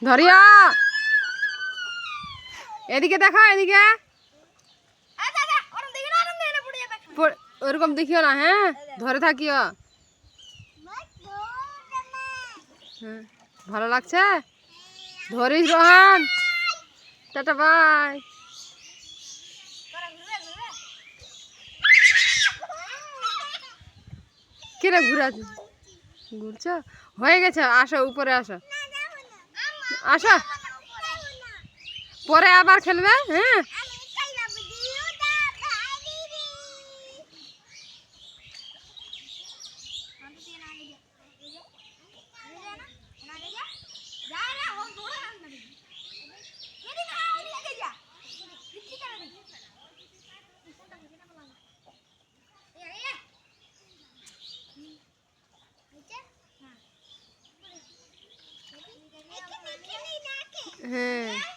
ধরিয়া এদিকে দেখো, এদিকে ওরকম দেখিও না। হ্যাঁ, ধরে থাকিও। হ্যাঁ, ভালো লাগছে। ধরিস রোহান। Tata bye. কেন ঘুরছ? হয়ে গেছে, আসো উপরে আসো। আসো, পরে আবার খেলবে। হ্যাঁ, হ্যাঁ।